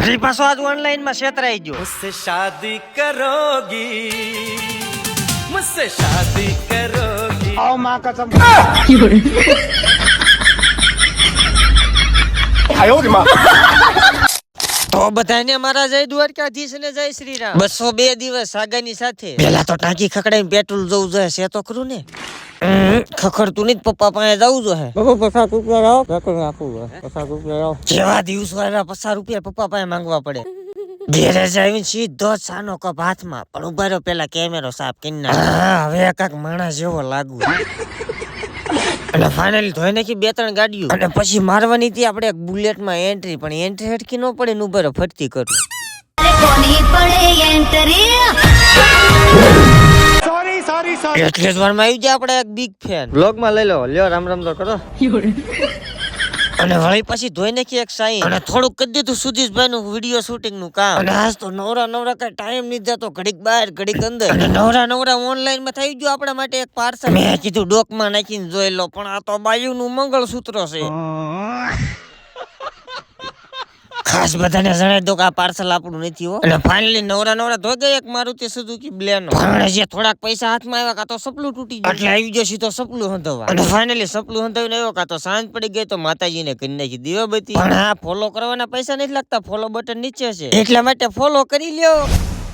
વળી પાછો આજ ઓનલાઈન માં છેતરાઈ ગયો. मुझसे शादी करोगी मुझसे शादी करोगी आओ माँ कसम તો બધાને મારા જય દ્વારકાધીશ ને જય શ્રી રામ. 202 દિવસ સાગાની સાથે પેલા તો ટાંકી ખકડાઈને પેટ્રોલ જવું જોઈએ છે તો ખરું ને. ખખડતું નહીં પપ્પા પાસે જવું જોઈએ. જેવા દિવસો આવ્યા 50 રૂપિયા પપ્પા પાસે માંગવા પડે. ઘેરે જઈને સીધો જ સાનો કપ હાથમાં પણ ઉભા રહ્યો પેલા કેમેરો સાફ કરી નાખ. હવે કાક માણસ જેવો લાગુ. અને ફાઇનલી ધોઈ નાખી 2-3 ગાડીઓ અને પછી મારવાની હતી આપણે એક બુલેટ માં એન્ટ્રી પણ એન્ટ્રી હટકી ન પડે ને ઉભા ફરતી કરું. એટલે જ વારમાં આવી જાય આપણે એક બિગ ફેન બ્લોગ માં લઈ લો. લ્યો રામ રામ તો કરો. અને વળી પછી ધોઈ નાખી એક સાઈ અને થોડુંક કરી દીધું સુધીશભાઈ નું વિડીયો શૂટિંગ નું કામ. અને આજ તો નવરા કઈ ટાઈમ નહીં જતો, ઘડીક બહાર ઘડીક અંદર. અને નવરા ઓનલાઈન માં થઈ ગયો આપણા માટે એક પાર્સલ. મેં કીધું ડોક માં નાખીને જોઈ લો પણ આ તો બાયુ નું મંગળસૂત્ર છે. ખાસ બધાને જણાવી દો કે આ પાર્સલ આપણું નથી હો. અને ફાઇનલી નવરા ધોઈ ગઈ એક મારુતિ સુઝુકી બ્લેનો. પણ જે થોડાક પૈસા હાથમાં આવ્યા કાં તો સપલું તૂટી ગયું એટલે આવી ગયો સીધો સપલું હંધવા. અને ફાઇનલી સપલું હંધાવીને આવ્યો કાં તો સાંજ પડી ગઈ તો માતાજીને કરી નાખી દીવાબત્તી. પણ આ ફોલો કરવાના પૈસા નથી લાગતા, ફોલો બટન નીચે છે એટલા માટે ફોલો કરી લ્યો.